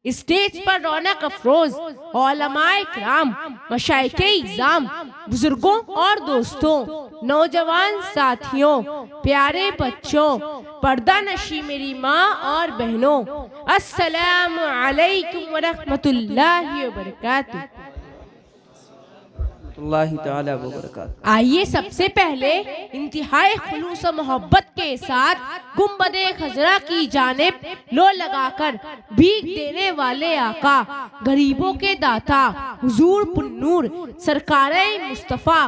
Stage पर रौनक अफरोज उलमाए किराम, मशाइखे इज़ाम, बुजुर्गों और दोस्तों, नौजवान साथियों, प्यारे बच्चों, पर्दा नशी मेरी माँ और बहनों, अस्सलामु अलैकुम व रहमतुल्लाहि व बरकातुहू। आइए सबसे पहले इंतहाई खुलूस और मोहब्बत के साथ गुंबदे खजरा की जानिब लो लगाकर भीख देने वाले आका, गरीबों के दाता, हुजूर पुन्नूर सरकारे मुस्तफ़ा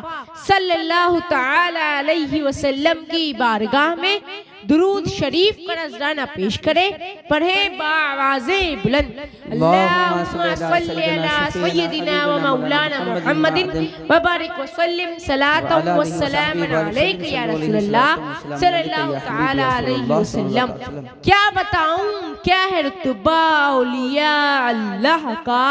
सल्लल्लाहु तआला अलैहि वसल्लम की बारगाह में दुरूद शरीफ का नजराना पेश करें। पढ़े बावाज़े बुलंद, अल्लाहुम्मा सल्ली अला सय्यिदिना व मौलाना मुहम्मदिन व बारिक व सल्लिम सलातन व सलामन अलैका या रसूलल्लाह सल्लल्लाहु तआला अलैहि वसल्लम। क्या बताऊं क्या है रुतबा औलिया अल्लाह का,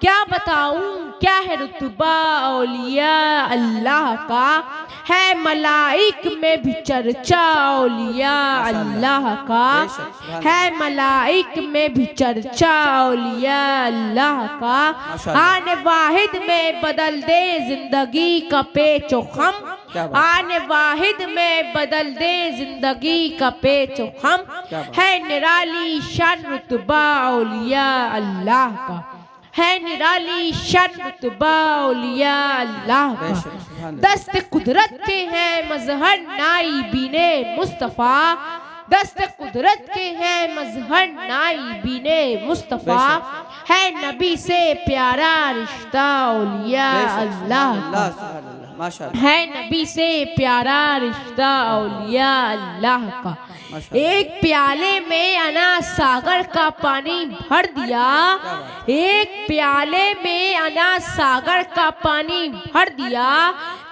क्या बताऊं क्या है रुतबा औलिया अल्लाह का, है मलाइक में भी चर्चा औलिया अल्लाह का, है मलाइक में भी चर्चा औलिया अल्लाह का। आने वाहिद में बदल दे जिंदगी का पेचो खम, आने वाहिद में बदल दे जिंदगी का पेचो खम, है निराली शान रुतबा औलिया अल्लाह का, है निराली शान रुतबा औलिया अल्लाह का। दस्त कुदरत के हैं मजहर नाइबीने मुस्तफ़ा, दस्त कुदरत के हैं मजहर नाइबीने मुस्तफ़ा, है नबी से प्यारा रिश्ता औलिया अल्लाह का, है नबी से प्यारा रिश्ता औलिया अल्लाह का। एक प्याले में अना सागर का पानी भर दिया, एक प्याले में अना सागर का पानी भर दिया,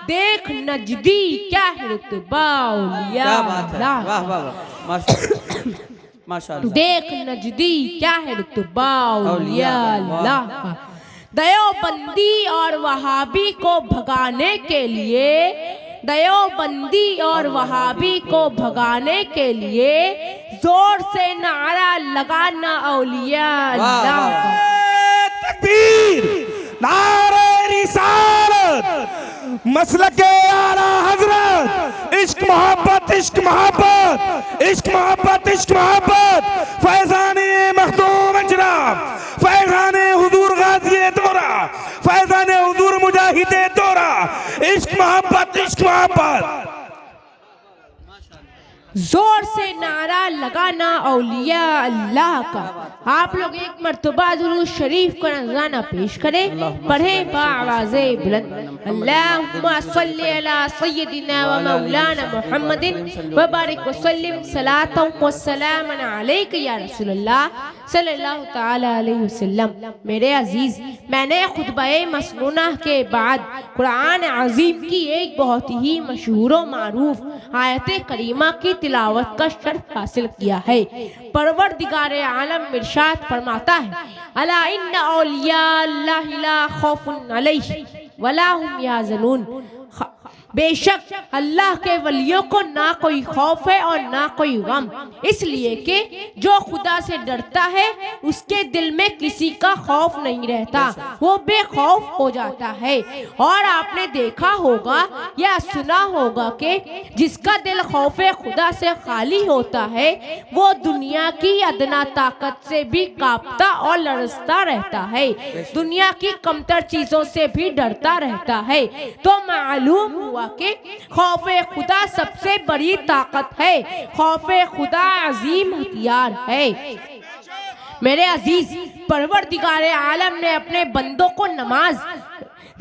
देख नजदी क्या है रुतबा औलिया अल्लाह, देख नजदी क्या है रुतबा औलिया अल्लाह का। दयोबंदी और वहाबी को भगाने के लिए, दयोबंदी और वहाबी को भगाने के लिए जोर से नारा लगाना औलिया अल्लाह का। तकबीर, नारे रिसालत, मसलके आला हजरत, इश्क मोहब्बत इश्क मोहब्बत, इश्क मोहब्बत इश्क मोहब्बत, फैजाने मखदूम अजराब, फैजाने हुजूर गाज़ी दौरा, फैजाने हुजूर मुजाहिदे दौरा, इश्क मोहब्बत इश्क मोहब्बत। जोर से नारा लगाना औलिया अल्लाह का। आप लोग एक मर्तबा दुरूद शरीफ का नजराना पेश करें। पढ़े बावाज़े बुलंद, अल्लाहुम्मा सल्ली अला सय्यिदिना व मौलाना मुहम्मदिन व बारिक व सल्लिम सलातन व सलामन अलैका या रसूलल्लाह सल्लल्लाहु तआला अलैहि वसल्लम। मेरे अजीज, मैंने खुतबे मसनूना के बाद कुरान अजीम की एक बहुत ही मशहूर व मारूफ आयत करीमा की तिलावत का शर्फ हासिल किया है। परवरदिगारे आलम इरशाद फरमाता है, अला इन्ना औलिया अल्लाहि ला खौफुन अलैहिम वला हुम यहज़नून, बेशक अल्लाह के वलियों को ना कोई खौफ है और ना कोई गम, इसलिए कि जो खुदा से डरता है उसके दिल में किसी का खौफ नहीं रहता, वो बेखौफ हो जाता है। और आपने देखा होगा या सुना होगा कि जिसका दिल खौफे खुदा से खाली होता है वो दुनिया की अदना ताकत से भी कांपता और लरजता रहता है, दुनिया की कमतर चीजों से भी डरता रहता है। तो मालूम हुआ कि खौफे खुदा सबसे बड़ी ताकत है, खौफे खुदा अजीम हथियार है। मेरे अजीज, परवरदिगारे आलम ने अपने बंदों को नमाज,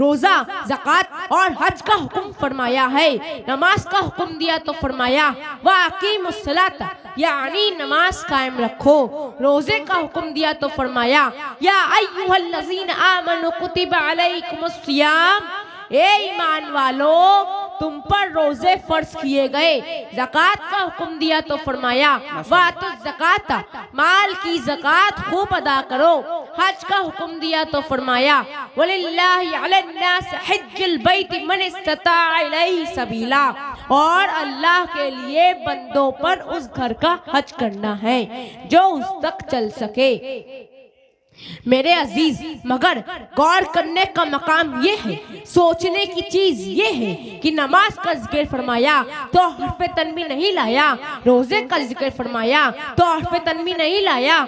रोजा, ज़कात और हज का हुक्म फरमाया है। नमाज का हुक्म दिया तो फरमाया वाक़ीमुस्सलात, यानी नमाज कायम रखो। रोजे का हुक्म दिया तो फरमाया या अय्युहल्लज़ीना आमनु कुतिबा अलैकुमुस्सियाम, ए ईमान वालो तुम पर रोजे फर्ज किए गए। ज़कात का हुक्म दिया तो फरमाया वातु ज़कात, माल की ज़कात खूब अदा करो। हज का हुक्म दिया तो फरमाया वलिल्लाहि अलन्नास हज्जुल बैति मन इस्तता इलैहि सबीला, और अल्लाह के लिए बंदों पर उस घर का हज करना है जो उस तक चल सके। मेरे अजीज, मगर गौर करने का मकाम ये है, सोचने की चीज ये है कि नमाज का जिक्र फरमाया तो हर्फ तन्वी नहीं लाया, रोजे का जिक्र फरमाया तो हर्फ तन्वी नहीं लाया,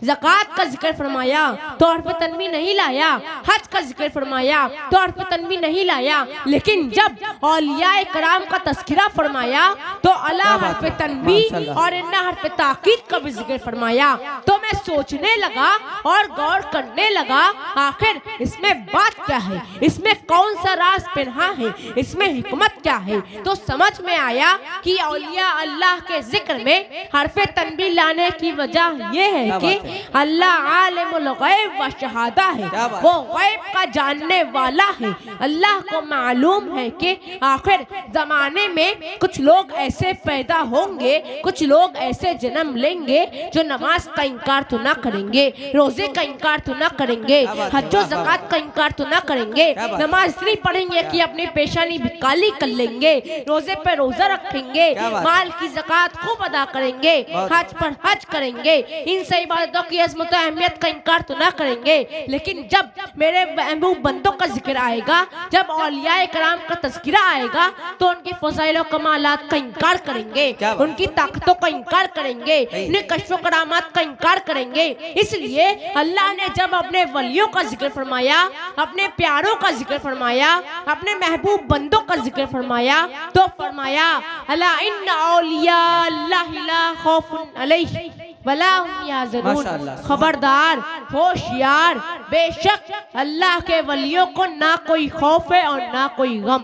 ज़कात का जिक्र फरमाया तो हर्फ तन्वी नहीं लाया, हज का जिक्र फरमाया तो हर्फ तन्वी नहीं लाया, लेकिन जब औलियाए कराम का तस्किरा फरमाया तो अला हर्फ तन्वी और इन्ना हर्फ ताकीद का भी जिक्र फरमाया। तो मैं सोचने लगा और गौर करने लगा, आखिर इसमें बात क्या है, इसमें कौन सा राज पिन्हा है, इसमें हिकमत क्या है। तो समझ में आया कि औलिया अल्लाह के जिक्र में हर्फ तन्वी लाने की वजह यह है कि अल्लाह आलिमुल गैब व शहादा है, वो गैब का जानने वाला है। अल्लाह को मालूम है कि आखिर जमाने में कुछ लोग ऐसे पैदा होंगे, कुछ लोग ऐसे जन्म लेंगे जो नमाज का इनकार तो ना करेंगे, रोजे का इनकार तो ना करेंगे, हज्जो ज़कात का इनकार तो ना करेंगे, नमाज इसलिए पढ़ेंगे कि अपनी पेशानी भी काली कर लेंगे, रोजे पर रोजा रखेंगे, माल की ज़कात खूब अदा करेंगे, हज पर हज करेंगे, इन सही इबादतों की अज़मत और अहमियत का इनकार तो ना करेंगे। लेकिन जब मेरे महबूब बंदों का जिक्र आएगा, जब औलियाए कराम का तज़किरा आएगा तो उनकी फ़ज़ाइल और कमालात का इनकार करेंगे, उनकी ताकतों का इनकार करेंगे, उनके कश्फ और करामात का इनकार करेंगे। इसलिए अल्लाह ने जब अपने वलियों का जिक्र फरमाया, अपने प्यारों का जिक्र फरमाया, अपने महबूब बंदों का जिक्र फरमाया तो फरमाया अला इन्ना औलिया अल्लाहि ला खौफुन अलैहिम वला हुम यहज़नून, खबरदार, होशियार, बेशक अल्लाह के वलियों को ना कोई खौफ है और ना कोई गम।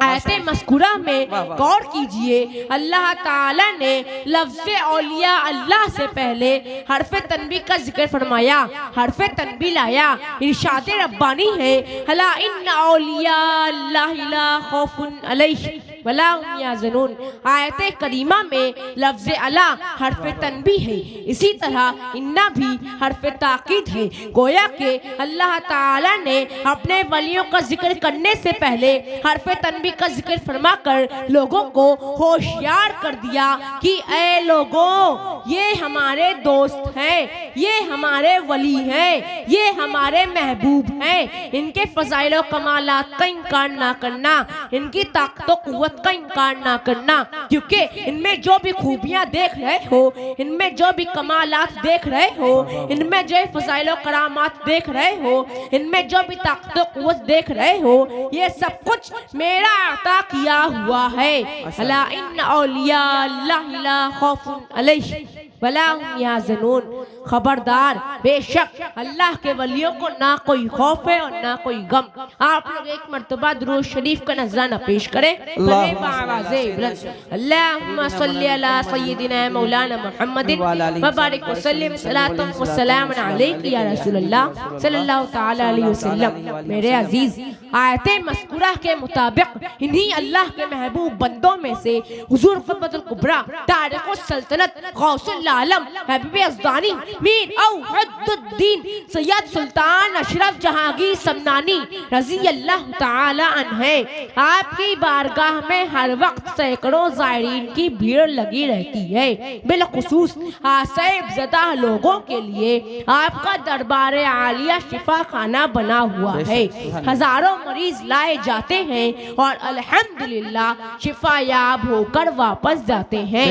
आयते मज़कूरा में गौर कीजिए, अल्लाह ताला ने लफ्ज़ औलिया अल्लाह से पहले हर्फ तन्वी का जिक्र फरमाया, हर्फ तन्वी लाया, इरशाद रब्बानी है अला इन्ना औलिया अल्लाहि ला खौफुन अलैहिम वला हुम यहज़नून। आयते करीमा में लफ्ज़ अला हर्फ तन्वी है, इसी तरह इन्ना भी हर्फ ताकीद है। गोया के अल्लाह ताला ने अपने वलियों का जिक्र करने से पहले हर्फ तन्वी का जिक्र फरमाकर लोगों को होशियार कर दिया कि ऐ लोगों, ये हमारे दोस्त हैं, ये हमारे वली हैं, ये हमारे महबूब हैं, इनके फ़ज़ाइल और कमालात का इनकार ना करना, इनकी ताकत और क़ुव्वत का इनकार ना करना, क्योंकि इनमें जो भी खूबियां देख रहे हो, इनमें जो भी कमालात देख रहे हो, इनमें जो फ़ज़ाइल और करामात देख रहे हो, इनमें जो भी ताकत और क़ुव्वत देख रहे हो, ये सब कुछ मेरा अता किया हुआ है। अला इन्ना औलिया अल्लाहि ला खौफुन अलैहिम वला हुम यहज़नून, खबरदार, बेशक अल्लाह के वलियों को ना कोई खौफ है और ना कोई गम। आप लोग एक मर्तबा दुरूद शरीफ का नजराना पेश करें, अल्लाहुम्मा सल्ली अला सय्यिदिना मौलाना मुहम्मदिन व बारिक व सल्लिम सलातन व सलामन अलैका या रसूलल्लाह सल्लल्लाहु तआला अलैहि वसल्लम। मेरे अजीज, आयते मज़कूरा के मुताबिक इन्हीं अल्लाह के महबूब बंदों में से हुजूर क़ुतबुल कुबरा तारिक़ुस सल्तनत गौसुल आलम हबीब अज़दानी मीर औहदुद्दीन सैयद सुल्तान अशरफ जहांगीर समनानी रज़ी अल्लाह ताला अन्हे, आपकी बारगाह में हर वक्त सैकड़ों ज़ायरीन की भीड़ लगी रहती है। बिलखुसूस आसैब ज़दा लोगों के लिए आपका दरबार आलिया शिफा खाना बना हुआ है। हजारों मरीज लाए जाते हैं और अल्हम्दुलिल्लाह शिफा याब होकर वापस जाते हैं।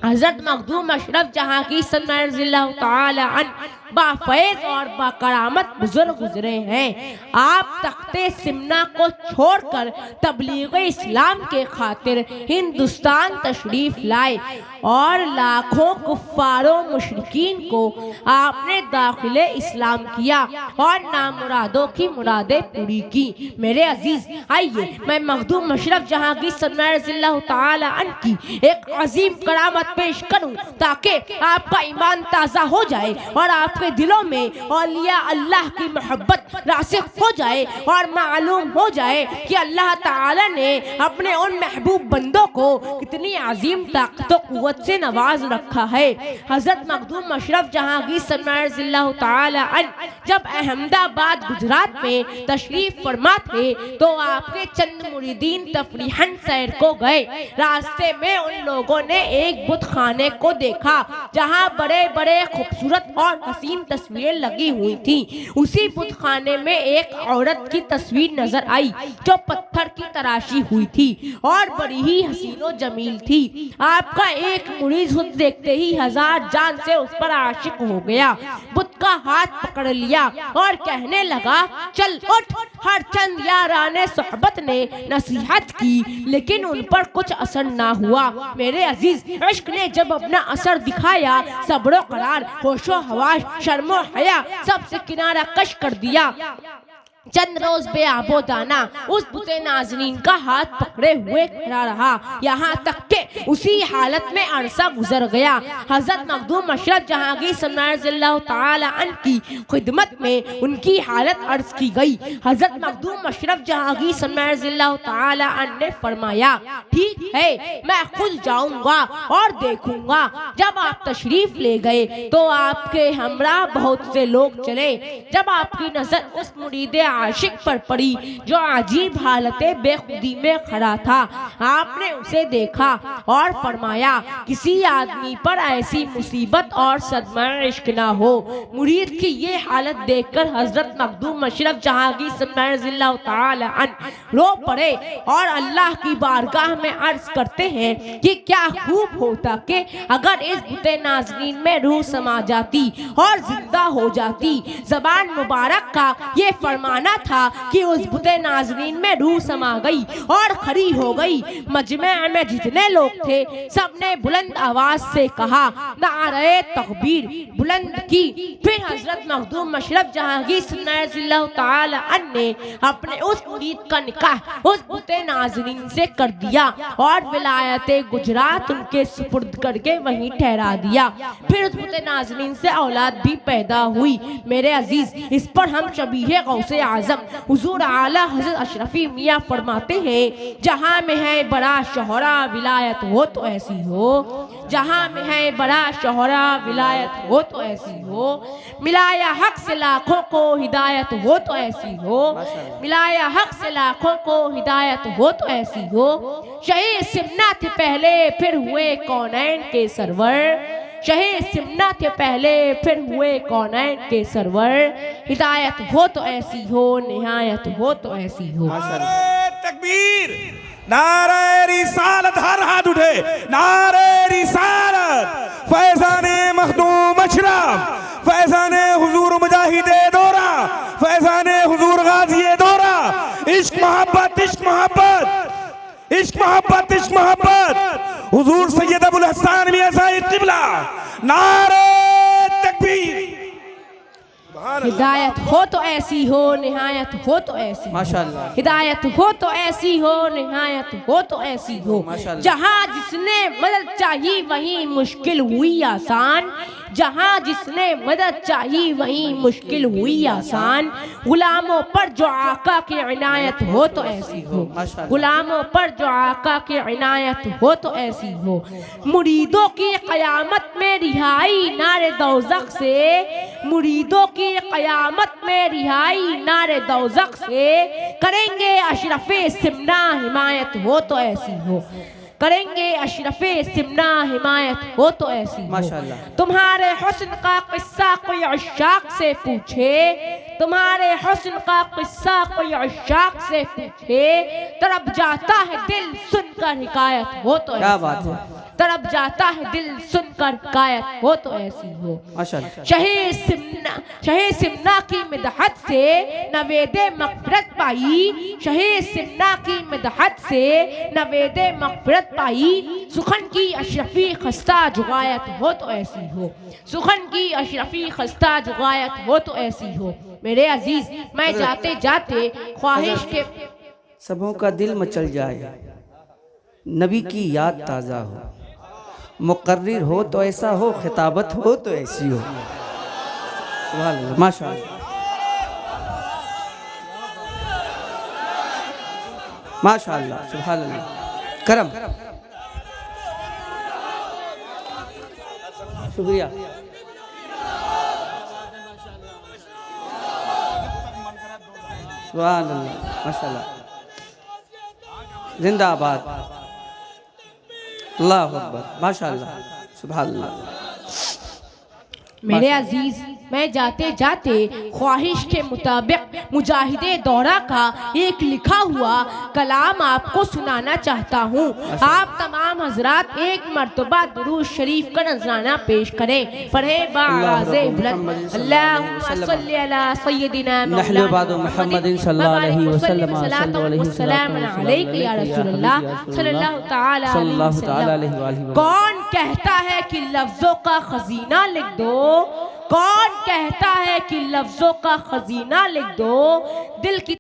हज़रत मखदूम अशरफ जहांगीर रज़ियल्लाहु ताला अन्हु बाफैज़ और बाकरामत बुजुर्ग गुजरे हैं। आप तख्ते सिमना को छोड़कर तबलीग इस्लाम के खातिर हिंदुस्तान तशरीफ लाए और लाखों कुफ्फारों मुशरिकीन को आपने दाखिले इस्लाम किया और नामुरादों की मुरादें पूरी की। मेरे अजीज, आइए मैं मखदूम अशरफ जहांगीर रज़ियल्लाहु ताला अन्हु की एक अजीम करामत पेश करूं ताकि आपका ईमान ताज़ा हो जाए और आप आपके दिलों में औलिया अल्लाह की मोहब्बत रासिख हो जाए और मालूम हो जाए कि अल्लाह ताला ने अपने उन महबूब बंदों को कितनी अजीम ताकत और कुव्वत से नवाज रखा है। हजरत मखदूम अशरफ जहांगीर सल्लल्लाहु ताला अन्हु जब अहमदाबाद गुजरात में तशरीफ फरमा थे तो आपके चंद मुरीदीन तफरीहन सैर को गए। रास्ते में उन लोगों ने एक बुत खाने को देखा जहां बड़े बड़े खूबसूरत और हसीन तस्वीरें लगी हुई थी। उसी बुत खाने में एक औरत की तस्वीर नजर आई जो पत्थर की तराशी हुई थी और बड़ी ही हसीनो जमील थी। आपका एक मुरीद खुद देखते ही हजार जान से उस पर आशिक हो गया। बुत का हाथ पकड़ लिया और कहने लगा, चल उठ। हर चंद याराने सोहबत ने नसीहत की लेकिन उन पर कुछ असर ना हुआ। मेरे अजीज, इश्क ने जब अपना असर दिखाया, सब्र करार, होशो हवाश, शर्मो हया सबसे किनारा कश कर दिया। चंद रोज बेआबोदाना उस बुते नाज़रीन का हाथ पकड़े हुए खड़ा रहा, यहाँ तक के उसी हालत में अरसा गुजर गया। हजरत मखदूम अशरफ जहांगीर सल्लल्लाहु ताला अन्हु की खिदमत में उनकी हालत अर्ज की गई। हजरत मखदूम अशरफ जहांगीर सल्लल्लाहु ताला अन्हु ने फरमाया, ठीक है, मैं खुद जाऊंगा और देखूंगा। जब आप तशरीफ ले गए तो आपके हमरा बहुत से लोग चले। जब आपकी नजर उस मुरीद आशिक पर पड़ी जो अजीब हालत बेखुदी में खड़ा था, आपने उसे देखा और फरमाया, किसी आदमी पर ऐसी मुसीबत और सदमा इश्क ना हो। मुरीद की ये हालत देखकर हजरत मखदूम अशरफ जहांगीर सल्लल्लाहु ताला अन्हु रो पड़े और अल्लाह की बारगाह में अर्ज करते हैं कि क्या खूब होता कि अगर इस बुते नाज़रीन में रूह समा जाती और जिंदा हो जाती। ज़बान मुबारक का ये फरमाना था कि उस बुते नाज़रीन में रूह समा गई और खड़ी हो गई। मजमे में जितने लोग थे सबने बुलंद आवाज से कहा, नारे तकबीर बुलंद की। फिर हजरत मखदूम अशरफ जहांगीर सल्लल्लाहु ताला अन्हु ने अपने उस मुरीद का निकाह उस बुते नाज़रीन से कर दिया और विलायते गुजरात उनके सुपुर्द करके वहीं ठहरा दिया। फिर उस बुते नाज़रीन से औलाद भी पैदा हुई। मेरे अजीज, इस पर हम शबीह गौसे आज़म हुजूर आला हज़रत अशरफी मियाँ फरमाते हैं, जहाँ में है बड़ा शोहरा विलायत हो तो ऐसी हो। जहाँ में है बड़ा शोहरा विलायत हो तो ऐसी हो। मिलाया हक से लाखों को हिदायत हो तो ऐसी हो। मिलाया हक से लाखों को हिदायत हो तो ऐसी हो। शहीद सिमना थे पहले फिर हुए कौनैन के सरवर। शहीद सिमना थे पहले फिर हुए कौनैन के सरवर। हिदायत हो तो ऐसी हो, निहायत हो तो ऐसी हो। तकबीर, नारे रिसालत, हर हाथ उठे, नारे रिसालत। फैज़ाने मखदूम अशरफ, फैज़ाने हुजूर मुजाहिदे दौरा, फैज़ाने हुजूर गाज़िए दौरा। इश्क मोहब्बत, इश्क मोहब्बत, इश्क मोहब्बत, इश्क मोहब्बत। हुजूर सैयद अबुल हसन मियां साहिब क़िबला, नारे तकबीर। हिदायत हो तो ऐसी हो, निहायत हो तो ऐसी। माशाअल्लाह। हिदायत हो तो ऐसी हो, निहायत हो तो ऐसी हो। जहाँ जिसने मदद चाहिए वहीं मुश्किल हुई आसान। जहाँ जिसने मदद चाहिए वहीं मुश्किल हुई आसान। गुलामों पर जो आका की इनायत हो तो ऐसी हो। गुलामों पर जो आका की इनायत हो तो ऐसी हो। मुरीदों की क़यामत में रिहाई नारे दौज़ख से। मुरीदों की क़यामत में रिहाई नारे दौज़ख से। करेंगे अशरफे सिमना हिमायत हो तो ऐसी हो। करेंगे अशरफे सिमना हिमायत हो तो ऐसी हो। तुम्हारे हुस्न का किस्सा कोई अशाक से पूछे। तुम्हारे हुस्न का किस्सा कोई अशाक से पूछे। तरफ जाता है दिल सुनकर हिकायत हो तो क्या बात है। तरफ जाता है दिल सुनकर हिकायत हो तो ऐसी हो। शहीद सिमना की मिदहत से नवेदे मग़फ़िरत पाई। शहीद सिमना की मिदहत से नवेदे मग़फ़िरत पाई। सुखन की अशरफी खस्ता जुगायत हो तो ऐसी हो। सुखन की अशरफी खस्ता जुगायत हो तो ऐसी हो। मेरे अजीज, मैं जाते जाते ख्वाहिश के सबों का दिल मचल जाए, नबी की याद ताज़ा हो। मुकर्रिर हो तो ऐसा हो, खिताबत हो तो ऐसी हो। सुभान अल्लाह, माशाअल्लाह, माशाअल्लाह, सुभान अल्लाह, करम, शुक्रिया। सुभान अल्लाह, माशाअल्लाह, जिंदाबाद, अल्लाहु अकबर, माशाअल्लाह, सुभान अल्लाह। मेरे अजीज, मैं जाते जाते ख्वाहिश के मुताबिक मुजाहिदे दौरा का एक लिखा हुआ कलाम आपको सुनाना चाहता हूँ। आप तमाम हजरात एक मर्तबा दुरूद शरीफ का नजराना पेश करें। पढ़े बाज़े बुलंद, अल्लाहुम्मा सल्ली अला सय्यदिना मुहम्मदिन सल्लल्लाहु अलैहि वसल्लम अलैका या रसूलल्लाह सल्लल्लाहु तआला अलैहि वसल्लम। कौन कहता है कि लफ्जों का खजीना लिख दो, कौन कहता है कि लफ्जों का खजीना लिख दो, दिल की